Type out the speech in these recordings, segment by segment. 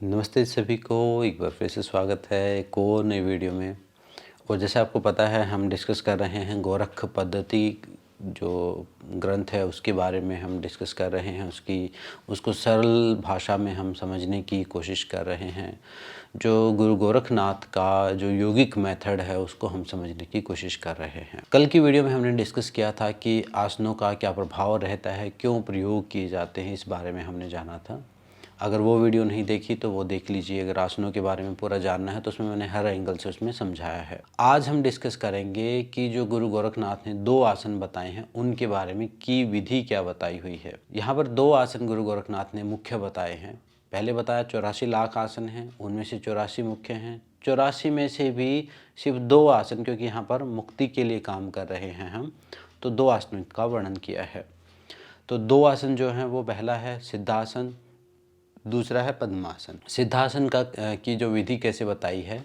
नमस्ते सभी को, एक बार फिर से स्वागत है एक और नई वीडियो में। और जैसे आपको पता है हम डिस्कस कर रहे हैं गोरख पद्धति जो ग्रंथ है उसके बारे में हम डिस्कस कर रहे हैं। उसको सरल भाषा में हम समझने की कोशिश कर रहे हैं। जो गुरु गोरखनाथ का जो योगिक मेथड है उसको हम समझने की कोशिश कर रहे हैं। कल की वीडियो में हमने डिस्कस किया था कि आसनों का क्या प्रभाव रहता है, क्यों प्रयोग किए जाते हैं, इस बारे में हमने जाना था। अगर वो वीडियो नहीं देखी तो वो देख लीजिए। अगर आसनों के बारे में पूरा जानना है तो उसमें मैंने हर एंगल से उसमें समझाया है। आज हम डिस्कस करेंगे कि जो गुरु गोरखनाथ ने 2 आसन बताए हैं उनके बारे में की विधि क्या बताई हुई है। यहाँ पर 2 आसन गुरु गोरखनाथ ने मुख्य बताए हैं। पहले बताया 84 लाख आसन हैं, उनमें से 84 मुख्य हैं। 84 में से भी सिर्फ 2 आसन, क्योंकि यहाँ पर मुक्ति के लिए काम कर रहे हैं हम, तो 2 आसनों का वर्णन किया है। तो 2 आसन जो हैं वो पहला है सिद्धासन, दूसरा है पद्मासन। सिद्धासन की जो विधि कैसे बताई है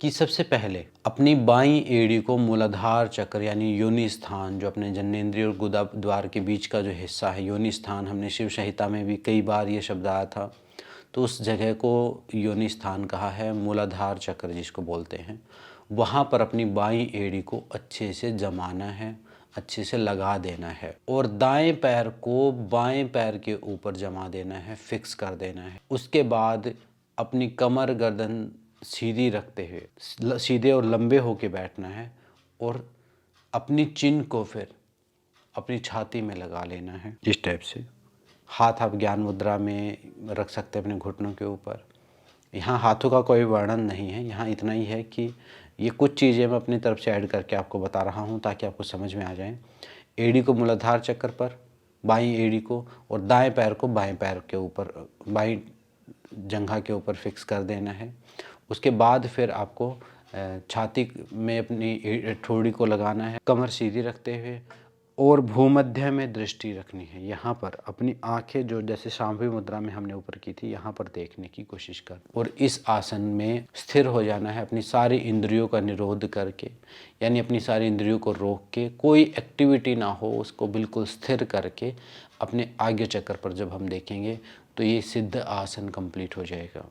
कि सबसे पहले अपनी बाईं एड़ी को मूलाधार चक्र यानी योनि स्थान, जो अपने जनेंद्रिय और गुदा द्वार के बीच का जो हिस्सा है योनि स्थान, हमने शिव संहिता में भी कई बार ये शब्द आया था, तो उस जगह को योनि स्थान कहा है। मूलाधार चक्र जिसको बोलते हैं, वहाँ पर अपनी बाईं एड़ी को अच्छे से जमाना है, अच्छे से लगा देना है और दाएं पैर को बाएं पैर के ऊपर जमा देना है, फिक्स कर देना है। उसके बाद अपनी कमर गर्दन सीधी रखते हुए सीधे और लंबे होके बैठना है और अपनी चिन्ह को फिर अपनी छाती में लगा लेना है इस टाइप से। हाथ आप ज्ञान मुद्रा में रख सकते हैं अपने घुटनों के ऊपर। यहाँ हाथों का कोई वर्णन नहीं है, यहाँ इतना ही है कि ये कुछ चीज़ें मैं अपनी तरफ से ऐड करके आपको बता रहा हूँ ताकि आपको समझ में आ जाए। एड़ी को मूलाधार चक्र पर, बाईं एड़ी को, और दाएं पैर को बाएं पैर के ऊपर, बाईं जंघा के ऊपर फिक्स कर देना है। उसके बाद फिर आपको छाती में अपनी ठोड़ी को लगाना है, कमर सीधी रखते हुए, और भूमध्य में दृष्टि रखनी है। यहाँ पर अपनी आंखें जो जैसे शांभवी मुद्रा में हमने ऊपर की थी, यहाँ पर देखने की कोशिश कर, और इस आसन में स्थिर हो जाना है अपनी सारी इंद्रियों का निरोध करके, यानी अपनी सारी इंद्रियों को रोक के, कोई एक्टिविटी ना हो, उसको बिल्कुल स्थिर करके अपने आज्ञा चक्र पर जब हम देखेंगे तो ये सिद्ध आसन कंप्लीट हो जाएगा।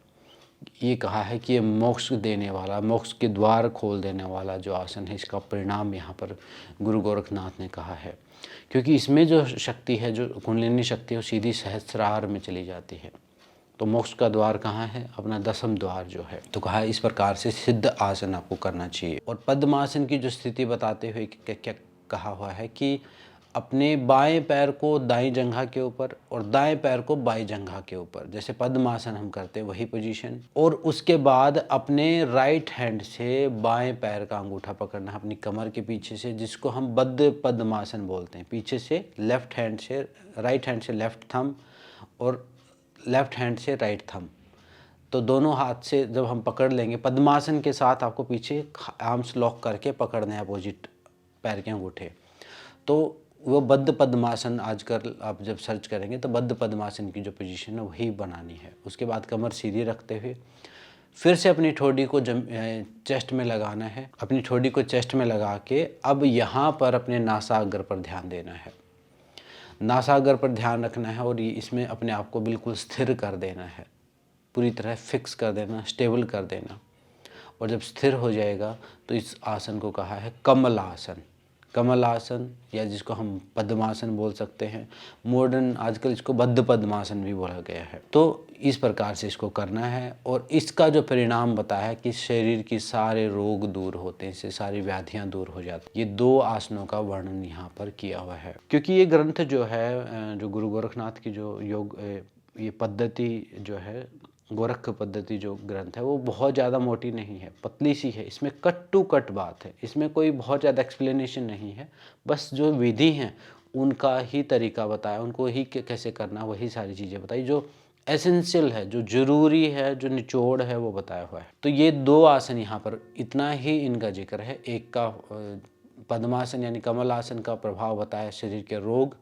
ये कहा है कि ये मोक्ष देने वाला, मोक्ष के द्वार खोल देने वाला जो आसन है, इसका परिणाम यहाँ पर गुरु गोरखनाथ ने कहा है। क्योंकि इसमें जो शक्ति है, जो कुंडलिनी शक्ति है, वो सीधी सहस्रार में चली जाती है। तो मोक्ष का द्वार कहाँ है? अपना 10वां द्वार जो है। तो कहा इस प्रकार से सिद्ध आसन आपको करना चाहिए। और पद्मासन की जो स्थिति बताते हुए क्या कहा हुआ है कि अपने बाएं पैर को दाईं जंघा के ऊपर और दाएं पैर को बाईं जंघा के ऊपर, जैसे पद्मासन हम करते हैं वही पोजीशन। और उसके बाद अपने राइट हैंड से बाएं पैर का अंगूठा पकड़ना है अपनी कमर के पीछे से, जिसको हम बद्ध पद्मासन बोलते हैं। पीछे से लेफ्ट हैंड से, राइट हैंड से लेफ्ट थंब और लेफ्ट हैंड से राइट थंब, तो दोनों हाथ से जब हम पकड़ लेंगे पद्मासन के साथ, आपको पीछे आर्म्स लॉक करके पकड़ने हैं अपोजिट पैर के अंगूठे। तो वो बद्ध पद्मासन आजकल आप जब सर्च करेंगे तो बद्ध पद्मासन की जो पोजीशन है वही बनानी है। उसके बाद कमर सीधी रखते हुए फिर से अपनी ठोड़ी को चेस्ट में लगाना है। अपनी ठोड़ी को चेस्ट में लगा के अब यहाँ पर अपने नासाग्र पर ध्यान देना है। नासाग्र पर ध्यान रखना है और ये इसमें अपने आप को बिल्कुल स्थिर कर देना है, पूरी तरह फिक्स कर देना, स्टेबल कर देना। और जब स्थिर हो जाएगा तो इस आसन को कहा है कमल आसन। कमल आसन, या जिसको हम पद्मासन बोल सकते हैं, मॉडर्न आजकल इसको बद्ध पद्मासन भी बोला गया है। तो इस प्रकार से इसको करना है और इसका जो परिणाम बताया है कि शरीर की सारे रोग दूर होते हैं, इससे सारी व्याधियां दूर हो जाती। ये 2 आसनों का वर्णन यहाँ पर किया हुआ है। क्योंकि ये ग्रंथ जो है, जो गुरु गोरखनाथ की जो योग ये पद्धति जो है, गोरख पद्धति जो ग्रंथ है, वो बहुत ज़्यादा मोटी नहीं है, पतली सी है। इसमें कट टू कट बात है, इसमें कोई बहुत ज़्यादा एक्सप्लेनेशन नहीं है। बस जो विधि हैं उनका ही तरीका बताया, उनको ही कैसे करना, वही सारी चीज़ें बताई। जो एसेंशियल है, जो ज़रूरी है, जो निचोड़ है, वो बताया हुआ है। तो ये 2 आसन यहाँ पर इतना ही इनका जिक्र है। एक का पद्मासन यानी कमल आसन का प्रभाव बताया, शरीर के रोग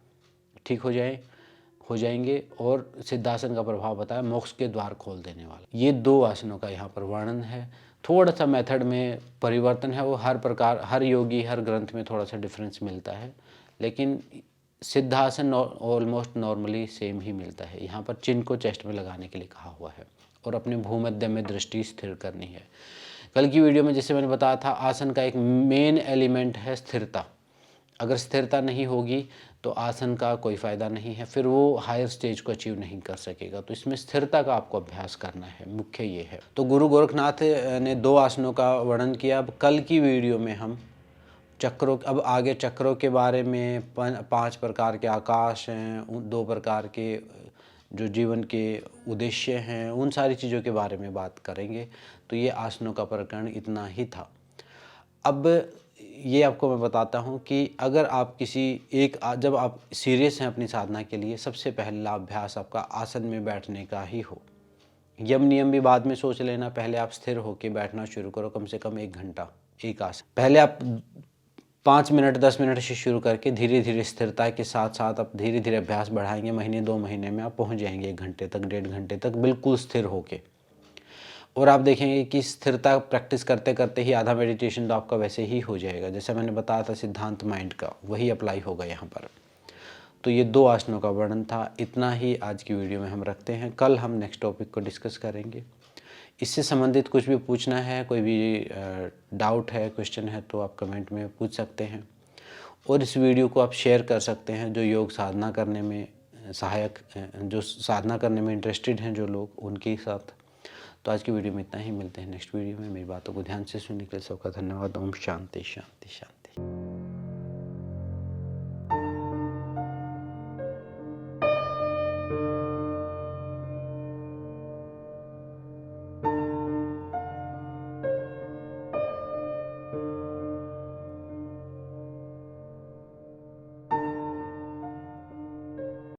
ठीक हो जाएंगे, और सिद्धासन का प्रभाव बताया मोक्ष के द्वार खोल देने वाला। ये 2 आसनों का यहाँ पर वर्णन है। थोड़ा सा मेथड में परिवर्तन है, वो हर प्रकार, हर योगी, हर ग्रंथ में थोड़ा सा डिफरेंस मिलता है, लेकिन सिद्धासन ऑलमोस्ट नॉर्मली सेम ही मिलता है। यहाँ पर चिन्ह को चेस्ट में लगाने के लिए कहा हुआ है और अपने भूमध्य में दृष्टि स्थिर करनी है। कल की वीडियो में जैसे मैंने बताया था, आसन का एक मेन एलिमेंट है स्थिरता। अगर स्थिरता नहीं होगी तो आसन का कोई फ़ायदा नहीं है, फिर वो हायर स्टेज को अचीव नहीं कर सकेगा। तो इसमें स्थिरता का आपको अभ्यास करना है, मुख्य ये है। तो गुरु गोरखनाथ ने 2 आसनों का वर्णन किया। अब कल की वीडियो में हम चक्रों, अब आगे चक्रों के बारे में, 5 प्रकार के आकाश हैं, 2 प्रकार के जो जीवन के उद्देश्य हैं, उन सारी चीज़ों के बारे में बात करेंगे। तो ये आसनों का प्रकरण इतना ही था। अब ये आपको मैं बताता हूँ कि अगर आप जब आप सीरियस हैं अपनी साधना के लिए, सबसे पहला अभ्यास आपका आसन में बैठने का ही हो। यम नियम भी बाद में सोच लेना, पहले आप स्थिर होकर बैठना शुरू करो, कम से कम 1 घंटा एक आसन। पहले आप 5 मिनट 10 मिनट से शुरू करके धीरे धीरे स्थिरता के साथ साथ आप धीरे धीरे अभ्यास बढ़ाएंगे। महीने 2 महीने में आप पहुँच जाएंगे 1 घंटे तक, 1.5 घंटे तक बिल्कुल स्थिर होके। और आप देखेंगे कि स्थिरता प्रैक्टिस करते करते ही आधा मेडिटेशन तो आपका वैसे ही हो जाएगा। जैसे मैंने बताया था सिद्धांत माइंड का, वही अप्लाई होगा यहाँ पर। तो ये 2 आसनों का वर्णन था। इतना ही आज की वीडियो में हम रखते हैं। कल हम नेक्स्ट टॉपिक को डिस्कस करेंगे। इससे संबंधित कुछ भी पूछना है, कोई भी डाउट है, क्वेश्चन है, तो आप कमेंट में पूछ सकते हैं। और इस वीडियो को आप शेयर कर सकते हैं जो योग साधना करने में सहायक, जो साधना करने में इंटरेस्टेड हैं जो लोग, उनके साथ। तो आज की वीडियो में इतना ही। मिलते हैं नेक्स्ट वीडियो में। मेरी बातों को ध्यान से सुनने के लिए सबका धन्यवाद। ओम शांति शांति शांति।